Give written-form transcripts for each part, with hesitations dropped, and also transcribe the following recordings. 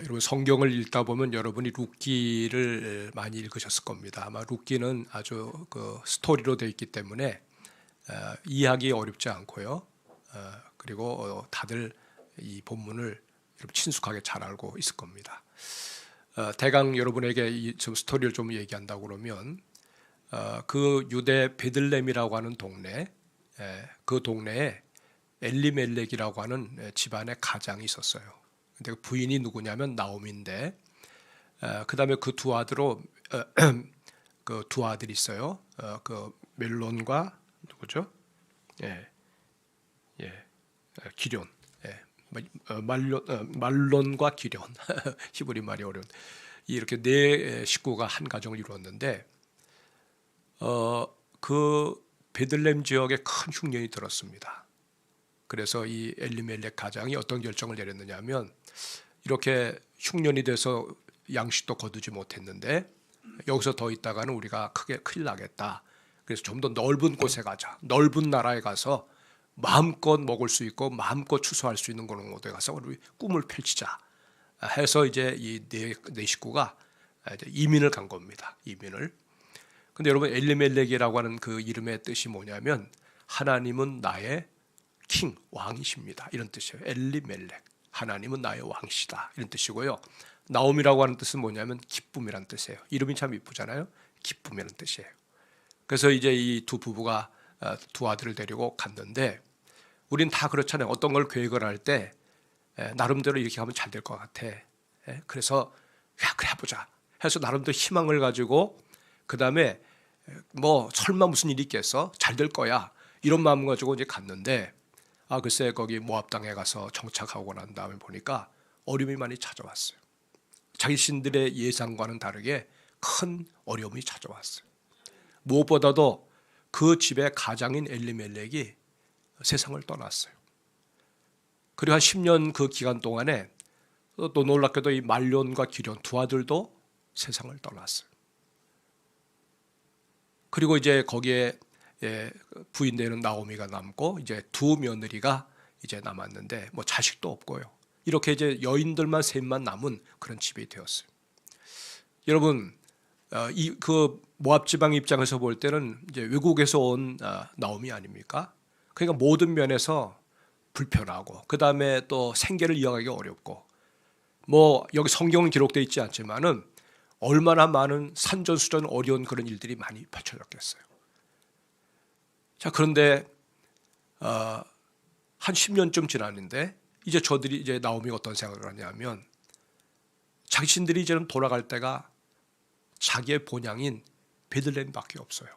여러분 성경을 읽다 보면 여러분이 룻기를 많이 읽으셨을 겁니다. 아마 룻기는 아주 그 스토리로 되어 있기 때문에 이해하기 어렵지 않고요. 그리고 다들 이 본문을 친숙하게 잘 알고 있을 겁니다. 대강 여러분에게 이 좀 스토리를 좀 얘기한다고 그러면 그 유대 베들레헴이라고 하는 동네, 그 동네에 엘리멜렉이라고 하는 집안의 가장이 있었어요. 근데 그 부인이 누구냐면 나오미인데, 그 다음에 그 두 아들로 그 두 아들이 있어요. 그 멜론과 누구죠? 기럨. 말론과 기럨. 히브리 말이 어려운. 이렇게 네 식구가 한 가정을 이루었는데, 그 베들레헴 지역에 큰 흉년이 들었습니다. 그래서 이 엘리멜렉 가장이 어떤 결정을 내렸느냐면, 이렇게 흉년이 돼서 양식도 거두지 못했는데 여기서 더 있다가는 우리가 크게 큰일 나겠다. 그래서 좀 더 넓은 곳에 가자. 넓은 나라에 가서 마음껏 먹을 수 있고 마음껏 추수할 수 있는 그런 곳에 가서 우리 꿈을 펼치자 해서 이제 이 네 식구가 이제 이민을 간 겁니다. 이민을. 근데 여러분 엘리멜렉이라고 하는 그 이름의 뜻이 뭐냐면 하나님은 나의 킹, 왕이십니다. 이런 뜻이에요. 엘리멜렉. 하나님은 나의 왕이시다. 이런 뜻이고요. 나옴이라고 하는 뜻은 뭐냐면 기쁨이란 뜻이에요. 이름이 참 이쁘잖아요. 기쁨이라는 뜻이에요. 그래서 이제 이 두 부부가 두 아들을 데리고 갔는데 우린 다 그렇잖아요. 어떤 걸 계획을 할 때 나름대로 이렇게 하면 잘 될 것 같아. 그래서 야, 그래 보자 해서 나름대로 희망을 가지고 그 다음에 뭐 설마 무슨 일이 있겠어? 잘 될 거야. 이런 마음 가지고 이제 갔는데 글쎄 거기 모압 땅에 가서 정착하고 난 다음에 보니까 어려움이 많이 찾아왔어요. 자신들의 예상과는 다르게 큰 어려움이 찾아왔어요. 무엇보다도 그 집의 가장인 엘리멜렉이 세상을 떠났어요. 그리고 한 10년 그 기간 동안에 또 놀랍게도 이 말론과 기럨 두 아들도 세상을 떠났어요. 그리고 이제 거기에 부인 되는 나오미가 남고 이제 두 며느리가 이제 남았는데 뭐 자식도 없고요. 이렇게 이제 여인들만 셋만 남은 그런 집이 되었어요. 여러분 이 그 모압 지방 입장에서 볼 때는 이제 외국에서 온 나오미 아닙니까? 그러니까 모든 면에서 불편하고 그 다음에 또 생계를 이어가기 어렵고 뭐 여기 성경은 기록되어 있지 않지만은 얼마나 많은 산전수전 어려운 그런 일들이 많이 펼쳐졌겠어요. 자, 그런데 한 10년쯤 지났는데 이제 저들이 이제 나오미가 어떤 생각을 하냐면 자신들이 이제는 돌아갈 때가 자기의 본향인 베들레헴밖에 없어요.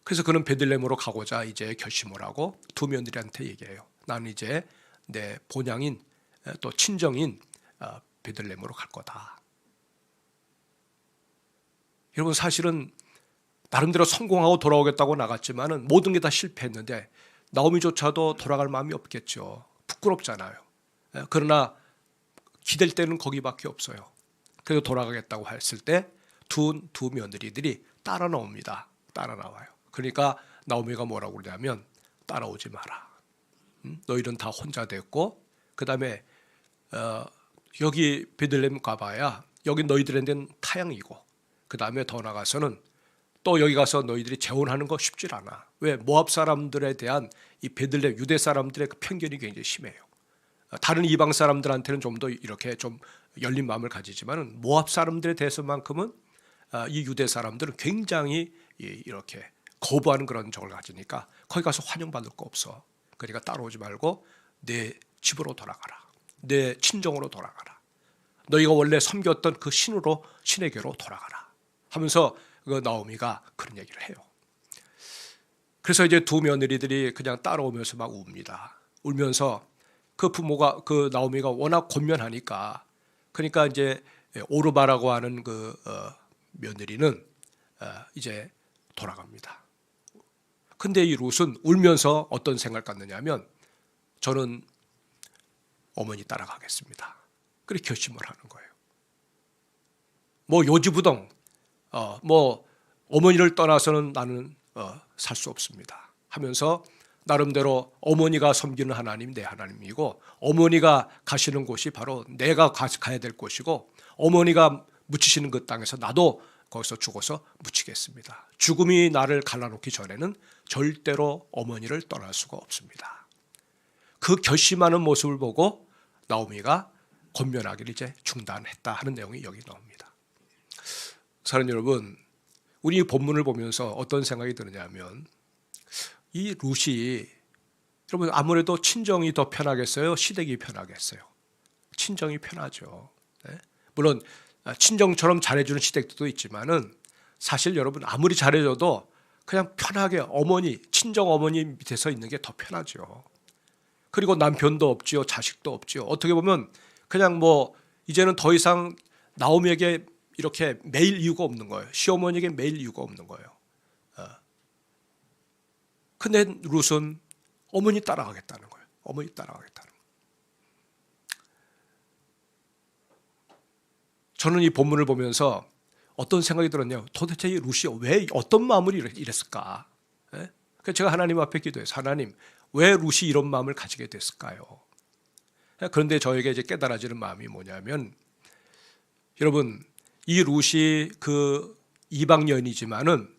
그래서 그는 베들레헴으로 가고자 이제 결심을 하고 두 며느리한테 얘기해요. 나는 이제 내 본향인 또 친정인 베들레헴으로 갈 거다. 여러분 사실은 나름대로 성공하고 돌아오겠다고 나갔지만은 모든 게 다 실패했는데 나오미조차도 돌아갈 마음이 없겠죠. 부끄럽잖아요. 그러나 기댈 때는 거기밖에 없어요. 그래서 돌아가겠다고 했을 때 두 며느리들이 따라 나옵니다. 따라 나와요. 그러니까 나오미가 뭐라고 그러냐면 따라오지 마라. 너희는 다 혼자 됐고 그 다음에 여기 베들레헴 가봐야 여기 너희들한테는 타향이고 그 다음에 더 나가서는 또 여기 가서 너희들이 재혼하는 거 쉽질 않아. 왜? 모압 사람들에 대한 이 베들레헴 유대 사람들의 그 편견이 굉장히 심해요. 다른 이방 사람들한테는 좀 더 이렇게 좀 열린 마음을 가지지만은 모압 사람들에 대해서만큼은 이 유대 사람들은 굉장히 이렇게 거부하는 그런 적을 가지니까 거기 가서 환영받을 거 없어. 그러니까 따라오지 말고 내 집으로 돌아가라. 내 친정으로 돌아가라. 너희가 원래 섬겼던 그 신에게로 돌아가라. 하면서 그 나오미가 그런 얘기를 해요. 그래서 이제 두 며느리들이 그냥 따라오면서 막 웁니다. 울면서 그 부모가 그 나오미가 워낙 권면하니까 그러니까 이제 오르바라고 하는 그 며느리는 이제 돌아갑니다. 근데 이 룻은 울면서 어떤 생각을 갖느냐면 저는 어머니 따라가겠습니다. 그렇게 결심을 하는 거예요. 뭐 요지부동 뭐 어머니를 떠나서는 나는 살 수 없습니다 하면서 나름대로 어머니가 섬기는 하나님 내 하나님이고 어머니가 가시는 곳이 바로 내가 가야 될 곳이고 어머니가 묻히시는 그 땅에서 나도 거기서 죽어서 묻히겠습니다. 죽음이 나를 갈라놓기 전에는 절대로 어머니를 떠날 수가 없습니다. 그 결심하는 모습을 보고 나오미가 권면하기를 이제 중단했다 하는 내용이 여기 나옵니다. 사랑하는 여러분, 우리 이 본문을 보면서 어떤 생각이 드느냐면 이 룻이 여러분 아무래도 친정이 더 편하겠어요? 시댁이 편하겠어요? 친정이 편하죠. 네? 물론 친정처럼 잘해주는 시댁도 있지만은 사실 여러분 아무리 잘해줘도 그냥 편하게 어머니, 친정 어머니 밑에서 있는 게 더 편하죠. 그리고 남편도 없지요, 자식도 없지요. 어떻게 보면 그냥 뭐 이제는 더 이상 나오미에게 이렇게 매일 이유가 없는 거예요. 시어머니에게 매일 이유가 없는 거예요. 근데 룻은 어머니 따라가겠다는 거예요. 어머니 따라가겠다는 거예요. 저는 이 본문을 보면서 어떤 생각이 들었냐면 도대체 이 룻이 왜 어떤 마음으로 이랬을까? 그래서 제가 하나님 앞에 기도해서 하나님 왜 룻이 이런 마음을 가지게 됐을까요? 그런데 저에게 이제 깨달아지는 마음이 뭐냐면 여러분 이 룻이 그 이방 여인이지만은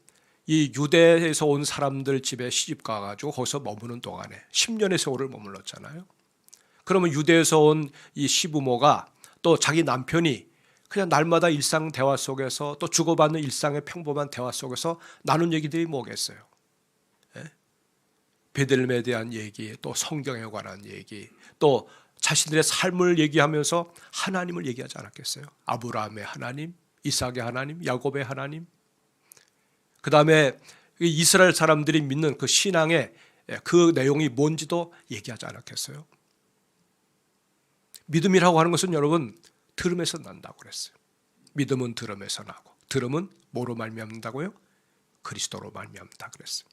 이 유대에서 온 사람들 집에 시집 가가지고 거기서 머무는 동안에 10년의 세월을 머물렀잖아요. 그러면 유대에서 온 이 시부모가 또 자기 남편이 그냥 날마다 일상 대화 속에서 또 주고받는 일상의 평범한 대화 속에서 나눈 얘기들이 뭐겠어요? 베들레헴에 대한 얘기, 또 성경에 관한 얘기, 또 자신들의 삶을 얘기하면서 하나님을 얘기하지 않았겠어요? 아브라함의 하나님, 이삭의 하나님, 야곱의 하나님, 그 다음에 이스라엘 사람들이 믿는 그 신앙의 그 내용이 뭔지도 얘기하지 않았겠어요? 믿음이라고 하는 것은 여러분 들음에서 난다고 그랬어요. 믿음은 들음에서 나고 들음은 뭐로 말미암는다고요? 그리스도로 말미암는다 그랬어요.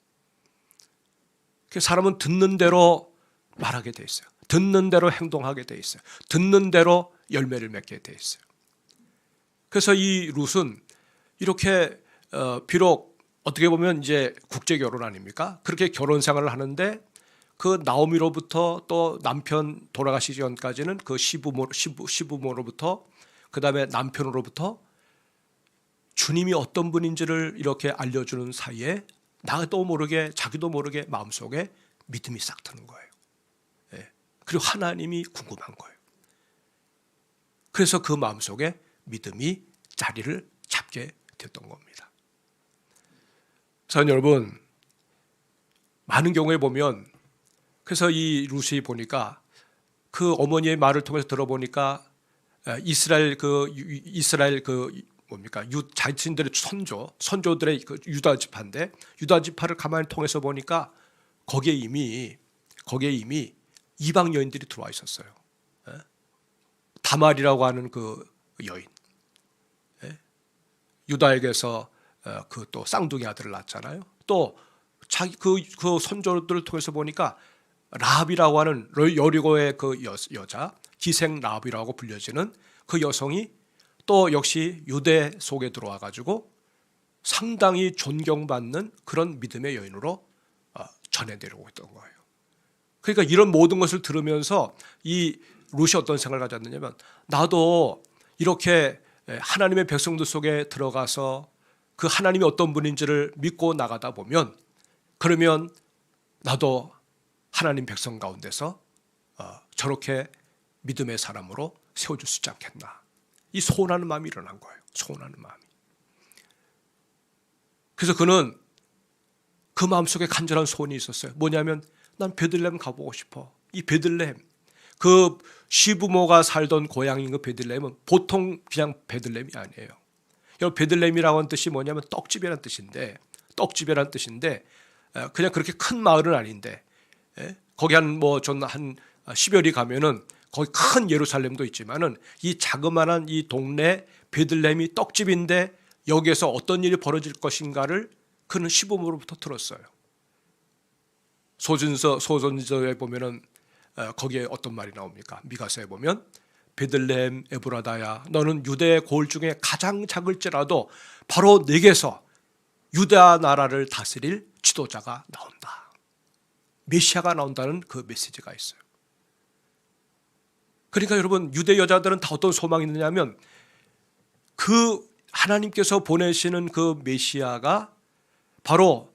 사람은 듣는 대로 말하게 돼 있어요. 듣는 대로 행동하게 돼 있어요. 듣는 대로 열매를 맺게 돼 있어요. 그래서 이 룻은 이렇게 비록 어떻게 보면 이제 국제 결혼 아닙니까? 그렇게 결혼 생활을 하는데 그 나오미로부터 또 남편 돌아가시기 전까지는 그 시부모로부터 그 다음에 남편으로부터 주님이 어떤 분인지를 이렇게 알려주는 사이에 나도 모르게 자기도 모르게 마음속에 믿음이 싹 트는 거예요. 그리고 하나님이 궁금한 거예요. 그래서 그 마음속에 믿음이 자리를 잡게 됐던 겁니다. 사랑하는 여러분, 많은 경우에 보면 그래서 이 룻이 보니까 그 어머니의 말을 통해서 들어보니까 이스라엘 뭡니까 자신들의 선조들의 그 유다 지파인데 유다 지파를 가만히 통해서 보니까 거기에 이미 이방 여인들이 들어와 있었어요. 다말이라고 하는 그 여인, 유다에게서 그 또 쌍둥이 아들을 낳았잖아요. 또 자기 그 선조들을 통해서 보니까 라합이라고 하는 여리고의 그 여자 기생 라합이라고 불려지는 그 여성이 또 역시 유대 속에 들어와 가지고 상당히 존경받는 그런 믿음의 여인으로 전해내려고 했던 거예요. 그러니까 이런 모든 것을 들으면서 이 룻이 어떤 생각을 가졌느냐면 나도 이렇게 하나님의 백성들 속에 들어가서 그 하나님이 어떤 분인지를 믿고 나가다 보면 그러면 나도 하나님 백성 가운데서 저렇게 믿음의 사람으로 세워줄 수 있지 않겠나. 이 소원하는 마음이 일어난 거예요. 소원하는 마음이. 그래서 그는 그 마음속에 간절한 소원이 있었어요. 뭐냐면 난 베들레헴 가보고 싶어. 이 베들레헴, 그 시부모가 살던 고향인 그 베들레헴은 보통 그냥 베들레헴이 아니에요. 여러분 베들레헴이라고 하는 뜻이 뭐냐면 떡집이라는 뜻인데 그냥 그렇게 큰 마을은 아닌데 거기 한 10여리 가면은 거기 큰 예루살렘도 있지만은 이 자그마한 이 동네 베들레헴이 떡집인데 여기에서 어떤 일이 벌어질 것인가를 그는 시부모로부터 들었어요. 소전서에 보면은 거기에 어떤 말이 나옵니까? 미가서에 보면 베들레헴 에브라다야 너는 유대의 고을 중에 가장 작을지라도 바로 네게서 유다 나라를 다스릴 지도자가 나온다. 메시아가 나온다는 그 메시지가 있어요. 그러니까 여러분, 유대 여자들은 다 어떤 소망이 있느냐면 그 하나님께서 보내시는 그 메시아가 바로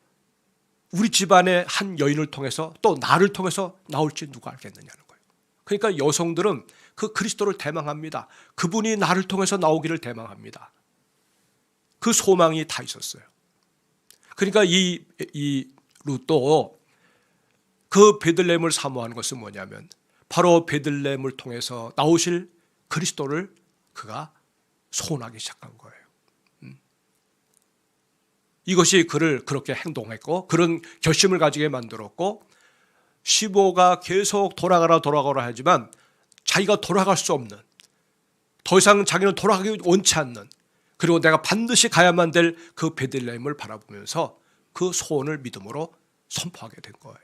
우리 집안의 한 여인을 통해서 또 나를 통해서 나올지 누가 알겠느냐는 거예요. 그러니까 여성들은 그 그리스도를 대망합니다. 그분이 나를 통해서 나오기를 대망합니다. 그 소망이 다 있었어요. 그러니까 이 룻도 그 베들레헴을 사모하는 것은 뭐냐면 바로 베들레헴을 통해서 나오실 그리스도를 그가 소원하기 시작한 거예요. 이것이 그를 그렇게 행동했고 그런 결심을 가지게 만들었고, 시보가 계속 돌아가라 하지만 자기가 돌아갈 수 없는, 더 이상 자기는 돌아가기 원치 않는, 그리고 내가 반드시 가야만 될 그 베들레헴을 바라보면서 그 소원을 믿음으로 선포하게 된 거예요.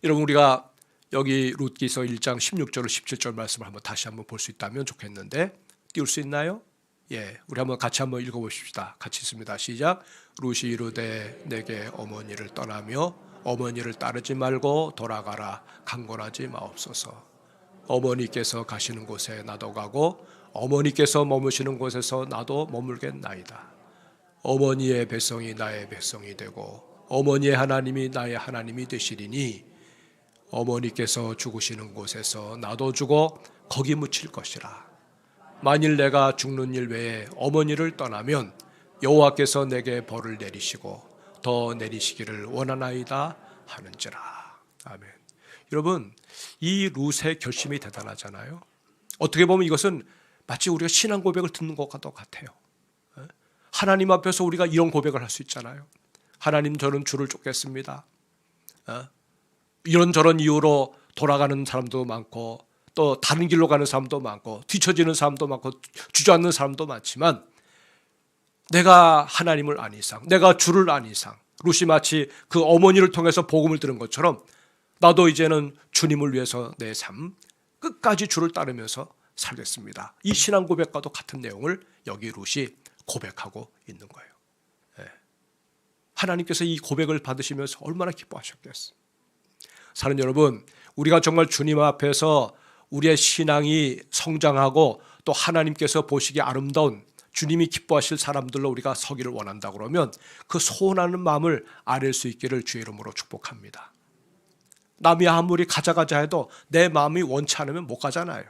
여러분, 우리가 여기 룻기서 1장 16절로 17절 말씀을 다시 한번 볼 수 있다면 좋겠는데, 띄울 수 있나요? 예, 우리 같이 한번 읽어보십시다. 같이 있습니다. 시작. 룻이 이르되 내게 어머니를 떠나며 어머니를 따르지 말고 돌아가라. 강권하지 마옵소서. 어머니께서 가시는 곳에 나도 가고 어머니께서 머무시는 곳에서 나도 머물겠나이다. 어머니의 백성이 나의 백성이 되고 어머니의 하나님이 나의 하나님이 되시리니 어머니께서 죽으시는 곳에서 나도 죽어 거기 묻힐 것이라. 만일 내가 죽는 일 외에 어머니를 떠나면 여호와께서 내게 벌을 내리시고 더 내리시기를 원하나이다 하는지라. 아멘. 여러분, 이 룻의 결심이 대단하잖아요. 어떻게 보면 이것은 마치 우리가 신앙 고백을 듣는 것과도 같아요. 하나님 앞에서 우리가 이런 고백을 할 수 있잖아요. 하나님, 저는 주를 쫓겠습니다. 이런저런 이유로 돌아가는 사람도 많고 또 다른 길로 가는 사람도 많고 뒤처지는 사람도 많고 주저앉는 사람도 많지만, 내가 하나님을 안 이상, 내가 주를 안 이상, 룻이 마치 그 어머니를 통해서 복음을 들은 것처럼 나도 이제는 주님을 위해서 내 삶 끝까지 주를 따르면서 살겠습니다. 이 신앙 고백과도 같은 내용을 여기 룻이 고백하고 있는 거예요. 하나님께서 이 고백을 받으시면서 얼마나 기뻐하셨겠어요. 사는 여러분, 우리가 정말 주님 앞에서 우리의 신앙이 성장하고 또 하나님께서 보시기에 아름다운, 주님이 기뻐하실 사람들로 우리가 서기를 원한다 그러면 그 소원하는 마음을 아랠 수 있기를 주의 이름으로 축복합니다. 남이 아무리 가자 해도 내 마음이 원치 않으면 못 가잖아요.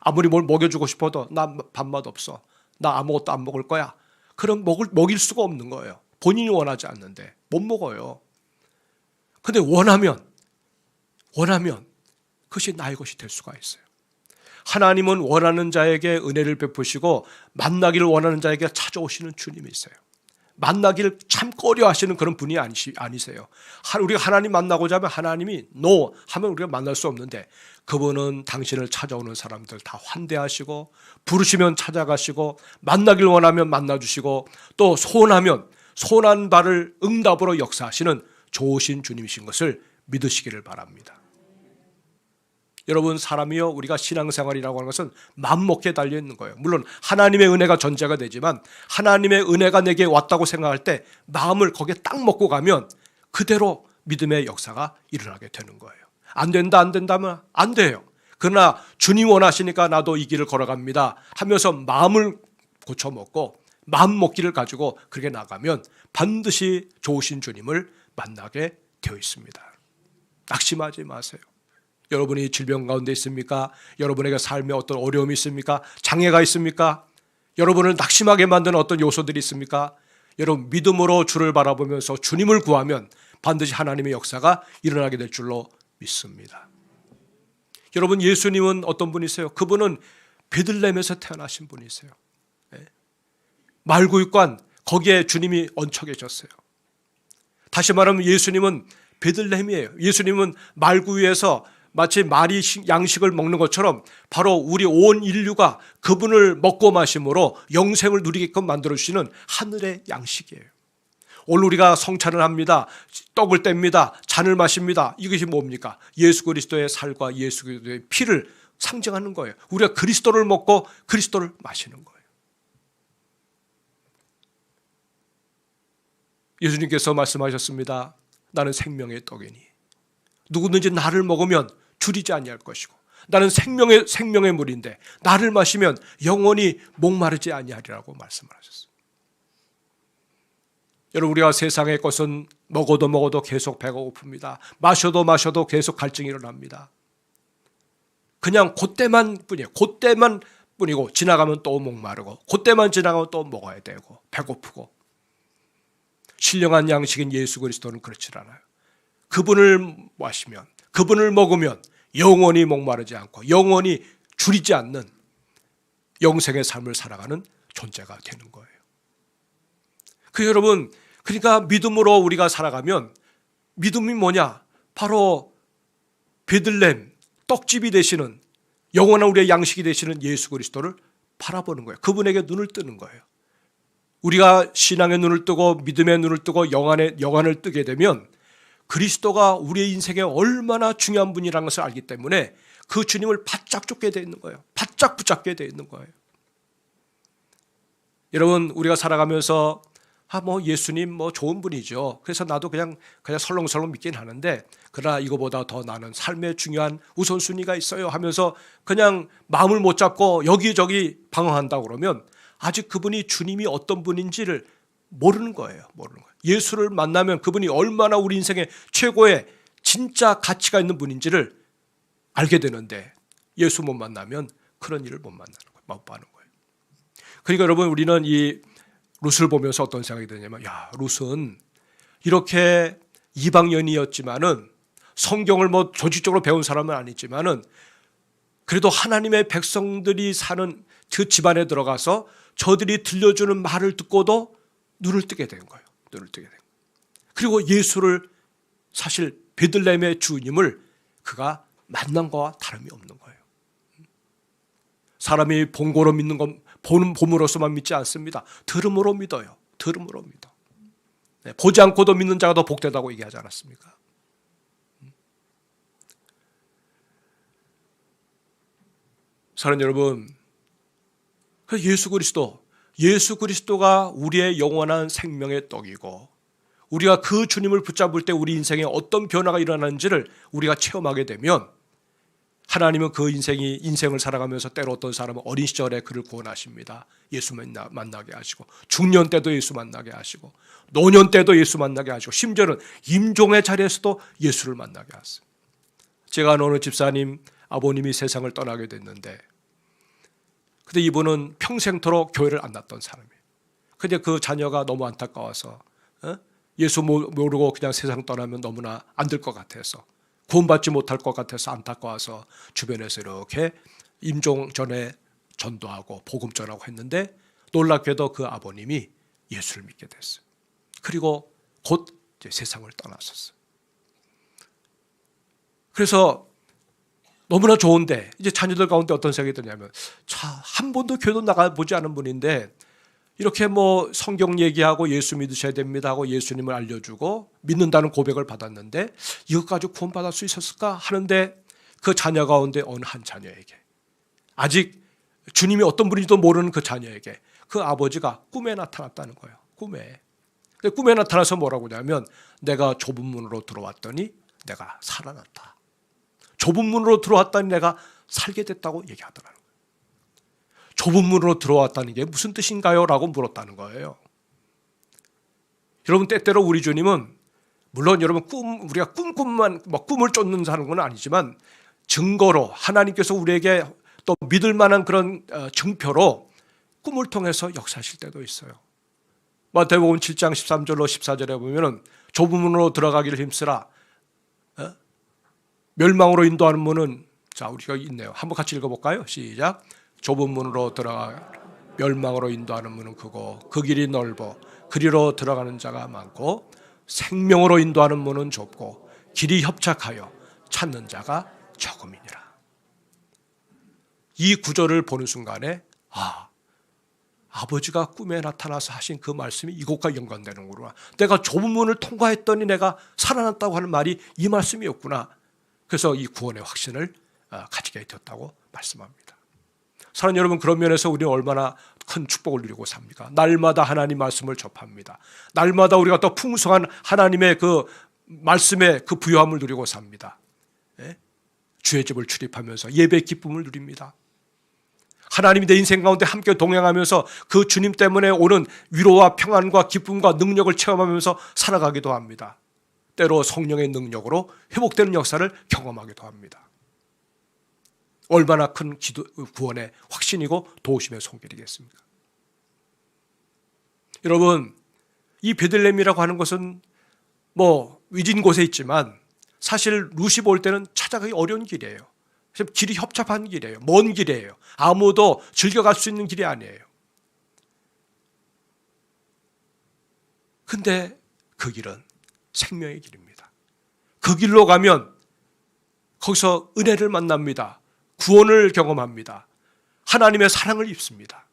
아무리 뭘 먹여주고 싶어도 나 밥맛 없어, 나 아무것도 안 먹을 거야, 그럼 먹일 수가 없는 거예요. 본인이 원하지 않는데 못 먹어요. 근데 원하면 그것이 나의 것이 될 수가 있어요. 하나님은 원하는 자에게 은혜를 베푸시고 만나기를 원하는 자에게 찾아오시는 주님이세요. 만나기를 참 꺼려 하시는 그런 분이 아니세요. 우리가 하나님 만나고자 하면 하나님이 노 하면 우리가 만날 수 없는데, 그분은 당신을 찾아오는 사람들 다 환대하시고 부르시면 찾아가시고 만나길 원하면 만나주시고 또 소원하면 소원한 바를 응답으로 역사하시는 좋으신 주님이신 것을 믿으시기를 바랍니다. 여러분, 사람이요, 우리가 신앙생활이라고 하는 것은 맘먹기에 달려있는 거예요. 물론 하나님의 은혜가 전제가 되지만 하나님의 은혜가 내게 왔다고 생각할 때 마음을 거기에 딱 먹고 가면 그대로 믿음의 역사가 일어나게 되는 거예요. 안 된다면 안 돼요. 그러나 주님 원하시니까 나도 이 길을 걸어갑니다 하면서 마음을 고쳐먹고 마음 먹기를 가지고 그렇게 나가면 반드시 좋으신 주님을 만나게 되어 있습니다. 낙심하지 마세요. 여러분이 질병 가운데 있습니까? 여러분에게 삶에 어떤 어려움이 있습니까? 장애가 있습니까? 여러분을 낙심하게 만드는 어떤 요소들이 있습니까? 여러분, 믿음으로 주를 바라보면서 주님을 구하면 반드시 하나님의 역사가 일어나게 될 줄로 믿습니다. 여러분, 예수님은 어떤 분이세요? 그분은 베들레헴에서 태어나신 분이세요. 말구육관, 거기에 주님이 얹혀 계셨어요. 다시 말하면 예수님은 베들레헴이에요. 예수님은 말구유에서 마치 말이 양식을 먹는 것처럼 바로 우리 온 인류가 그분을 먹고 마심으로 영생을 누리게끔 만들어주시는 하늘의 양식이에요. 오늘 우리가 성찬을 합니다. 떡을 뗍니다. 잔을 마십니다. 이것이 뭡니까? 예수 그리스도의 살과 예수 그리스도의 피를 상징하는 거예요. 우리가 그리스도를 먹고 그리스도를 마시는 거예요. 예수님께서 말씀하셨습니다. 나는 생명의 떡이니 누구든지 나를 먹으면 줄이지 아니할 것이고 나는 생명의 물인데 나를 마시면 영원히 목마르지 아니하리라고 말씀을 하셨어요. 여러분, 우리가 세상의 것은 먹어도 계속 배가 고픕니다. 마셔도 계속 갈증이 일어납니다. 그냥 그때만 뿐이에요. 그때만 뿐이고 지나가면 또 목마르고 그때만 지나가면 또 먹어야 되고 배고프고. 신령한 양식인 예수 그리스도는 그렇지 않아요. 그분을 마시면, 그분을 먹으면 영원히 목마르지 않고 영원히 줄이지 않는 영생의 삶을 살아가는 존재가 되는 거예요. 여러분, 그러니까 믿음으로 우리가 살아가면, 믿음이 뭐냐? 바로 베들레헴 떡집이 되시는, 영원한 우리의 양식이 되시는 예수 그리스도를 바라보는 거예요. 그분에게 눈을 뜨는 거예요. 우리가 신앙의 눈을 뜨고 믿음의 눈을 뜨고 영안을 뜨게 되면 그리스도가 우리의 인생에 얼마나 중요한 분이라는 것을 알기 때문에 그 주님을 바짝 쫓게 되어 있는 거예요. 바짝 붙잡게 되어 있는 거예요. 여러분, 우리가 살아가면서 예수님 좋은 분이죠. 그래서 나도 그냥 설렁설렁 믿긴 하는데, 그러나 이거보다 더 나는 삶의 중요한 우선순위가 있어요 하면서 그냥 마음을 못 잡고 여기저기 방황한다고 그러면 아직 그분이 주님이 어떤 분인지를 모르는 거예요. 예수를 만나면 그분이 얼마나 우리 인생의 최고의 진짜 가치가 있는 분인지를 알게 되는데, 예수 못 만나면 그런 일을 못 만나는 거예요. 못 하는 거예요. 그러니까 여러분, 우리는 이 룻을 보면서 어떤 생각이 드냐면, 룻은 이렇게 이방인이었지만은 성경을 조직적으로 배운 사람은 아니지만은 그래도 하나님의 백성들이 사는 그 집안에 들어가서 저들이 들려주는 말을 듣고도 눈을 뜨게 된 거예요. 그리고 예수를, 사실 베들레헴의 주님을 그가 만난 것과 다름이 없는 거예요. 사람이 본고로 믿는 건 봄으로서만 믿지 않습니다. 들음으로 믿어요. 들음으로 믿어. 보지 않고도 믿는 자가 더 복되다고 얘기하지 않았습니까? 사랑하는 여러분, 예수 그리스도가 우리의 영원한 생명의 떡이고, 우리가 그 주님을 붙잡을 때 우리 인생에 어떤 변화가 일어나는지를 우리가 체험하게 되면, 하나님은 그 인생을 살아가면서 때로 어떤 사람은 어린 시절에 그를 구원하십니다. 예수 만나게 하시고, 중년 때도 예수 만나게 하시고, 노년 때도 예수 만나게 하시고, 심지어는 임종의 자리에서도 예수를 만나게 하셨습니다. 제가 아는 어느 집사님 아버님이 세상을 떠나게 됐는데, 근데 이분은 평생토록 교회를 안 났던 사람이에요. 근데 그 자녀가 너무 안타까워서 예수 모르고 그냥 세상 떠나면 너무나 안 될 것 같아서, 구원받지 못할 것 같아서 안타까워서 주변에서 이렇게 임종 전에 전도하고 복음 전하고 했는데, 놀랍게도 그 아버님이 예수를 믿게 됐어요. 그리고 곧 이제 세상을 떠났었어요. 그래서 너무나 좋은데 이제 자녀들 가운데 어떤 생각이 드냐면, 한 번도 교회도 나가보지 않은 분인데 이렇게 성경 얘기하고 예수 믿으셔야 됩니다 하고 예수님을 알려주고 믿는다는 고백을 받았는데 이것 가지고 구원받을 수 있었을까 하는데, 그 자녀 가운데 어느 한 자녀에게, 아직 주님이 어떤 분인지도 모르는 그 자녀에게 그 아버지가 꿈에 나타났다는 거예요. 꿈에 나타나서 뭐라고 하냐면, 내가 좁은 문으로 들어왔더니 내가 살아났다. 좁은 문으로 들어왔더니 내가 살게 됐다고 얘기하더라고요. 좁은 문으로 들어왔다는 게 무슨 뜻인가요? 라고 물었다는 거예요. 여러분, 때때로 우리 주님은, 물론 여러분 우리가 꿈을 쫓는 사는 건 아니지만, 증거로 하나님께서 우리에게 또 믿을 만한 그런 증표로 꿈을 통해서 역사하실 때도 있어요. 마태복음 7장 13절로 14절에 보면은 좁은 문으로 들어가기를 힘쓰라. 멸망으로 인도하는 문은, 우리가 있네요. 한번 같이 읽어볼까요? 시작. 좁은 문으로 들어가 멸망으로 인도하는 문은 크고 그 길이 넓어 그리로 들어가는 자가 많고, 생명으로 인도하는 문은 좁고 길이 협착하여 찾는 자가 적음이니라. 이 구절을 보는 순간에 아버지가 꿈에 나타나서 하신 그 말씀이 이것과 연관되는구나. 내가 좁은 문을 통과했더니 내가 살아났다고 하는 말이 이 말씀이었구나. 그래서 이 구원의 확신을 가지게 되었다고 말씀합니다. 사랑하는 여러분, 그런 면에서 우리는 얼마나 큰 축복을 누리고 삽니까? 날마다 하나님 말씀을 접합니다. 날마다 우리가 또 풍성한 하나님의 그 말씀의 그 부요함을 누리고 삽니다. 예? 주의 집을 출입하면서 예배의 기쁨을 누립니다. 하나님이 내 인생 가운데 함께 동행하면서 그 주님 때문에 오는 위로와 평안과 기쁨과 능력을 체험하면서 살아가기도 합니다. 때로 성령의 능력으로 회복되는 역사를 경험하기도 합니다. 얼마나 큰 구원의 확신이고 도우심의 손길이겠습니까? 여러분, 이 베들레헴이라고 하는 것은 위진 곳에 있지만 사실 룻이 볼 때는 찾아가기 어려운 길이에요. 길이 협잡한 길이에요. 먼 길이에요. 아무도 즐겨갈 수 있는 길이 아니에요. 근데 그 길은 생명의 길입니다. 그 길로 가면 거기서 은혜를 만납니다. 구원을 경험합니다. 하나님의 사랑을 입습니다.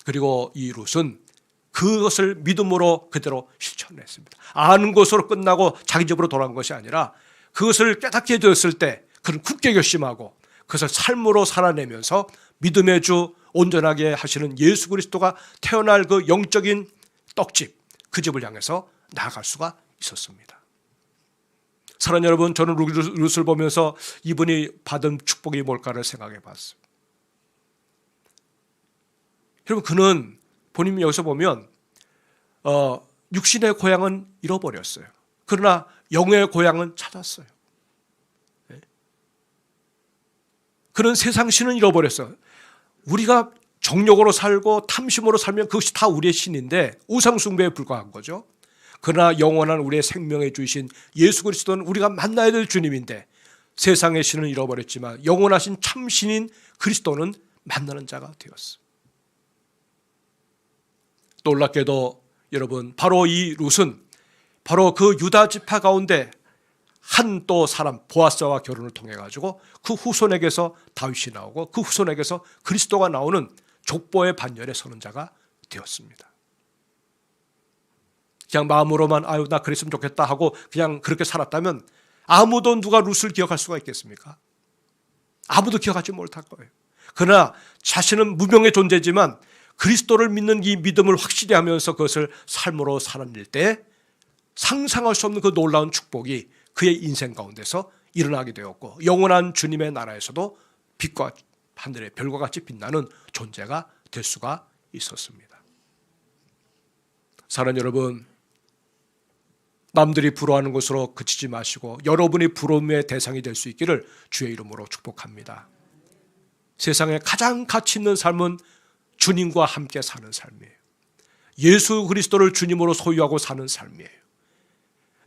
그리고 이 룻은 그것을 믿음으로 그대로 실천했습니다. 아는 것으로 끝나고 자기 집으로 돌아간 것이 아니라 그것을 깨닫게 되었을 때 그는 굳게 결심하고 그것을 삶으로 살아내면서 믿음의 주 온전하게 하시는 예수 그리스도가 태어날 그 영적인 떡집, 그 집을 향해서 나아갈 수가 있었습니다. 사랑하는 여러분, 저는 룻을 보면서 이분이 받은 축복이 뭘까를 생각해 봤어요. 여러분, 그는 본인이 여기서 보면 육신의 고향은 잃어버렸어요. 그러나 영의 고향은 찾았어요. 그는 세상 신은 잃어버렸어요. 우리가 정욕으로 살고 탐심으로 살면 그것이 다 우리의 신인데 우상숭배에 불과한 거죠. 그러나 영원한 우리의 생명에 주신 예수 그리스도는 우리가 만나야 될 주님인데 세상의 신은 잃어버렸지만 영원하신 참신인 그리스도는 만나는 자가 되었습니다. 놀랍게도 여러분, 바로 이 룻은 바로 그 유다 지파 가운데 한 또 사람 보아스와 결혼을 통해 가지고 그 후손에게서 다윗이 나오고 그 후손에게서 그리스도가 나오는 족보의 반열에 서는 자가 되었습니다. 그냥 마음으로만 나 그랬으면 좋겠다 하고 그냥 그렇게 살았다면 아무도 누가 룻을 기억할 수가 있겠습니까? 아무도 기억하지 못할 거예요. 그러나 자신은 무명의 존재지만 그리스도를 믿는 이 믿음을 확실히 하면서 그것을 삶으로 살아낼 때 상상할 수 없는 그 놀라운 축복이 그의 인생 가운데서 일어나게 되었고 영원한 주님의 나라에서도 빛과 하늘의 별과 같이 빛나는 존재가 될 수가 있었습니다. 사랑하는 여러분, 남들이 부러워하는 것으로 그치지 마시고 여러분이 부러움의 대상이 될 수 있기를 주의 이름으로 축복합니다. 세상에 가장 가치 있는 삶은 주님과 함께 사는 삶이에요. 예수 그리스도를 주님으로 소유하고 사는 삶이에요.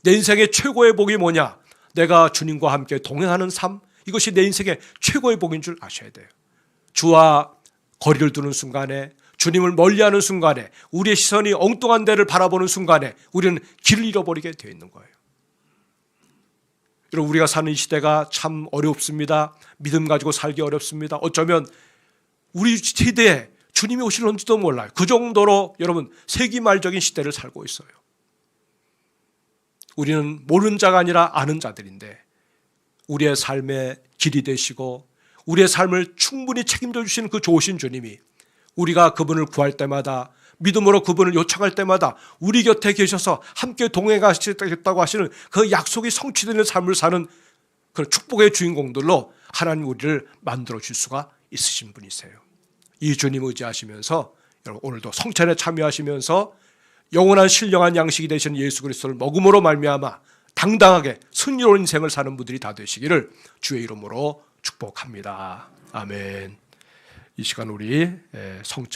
내 인생의 최고의 복이 뭐냐? 내가 주님과 함께 동행하는 삶, 이것이 내 인생의 최고의 복인 줄 아셔야 돼요. 주와 거리를 두는 순간에, 주님을 멀리하는 순간에, 우리의 시선이 엉뚱한 데를 바라보는 순간에 우리는 길을 잃어버리게 되어 있는 거예요. 여러분, 우리가 사는 이 시대가 참 어렵습니다. 믿음 가지고 살기 어렵습니다. 어쩌면 우리 시대에 주님이 오실런지도 몰라요. 그 정도로 여러분 세기말적인 시대를 살고 있어요. 우리는 모르는 자가 아니라 아는 자들인데 우리의 삶의 길이 되시고 우리의 삶을 충분히 책임져 주시는 그 좋으신 주님이 우리가 그분을 구할 때마다 믿음으로 그분을 요청할 때마다 우리 곁에 계셔서 함께 동행하시겠다고 하시는 그 약속이 성취되는 삶을 사는 그런 축복의 주인공들로 하나님 우리를 만들어 줄 수가 있으신 분이세요. 이 주님 의지하시면서 여러분 오늘도 성찬에 참여하시면서 영원한 신령한 양식이 되시는 예수 그리스도를 먹음으로 말미암아 당당하게 승리로운 인생을 사는 분들이 다 되시기를 주의 이름으로 축복합니다. 아멘. 이 시간 우리 성찬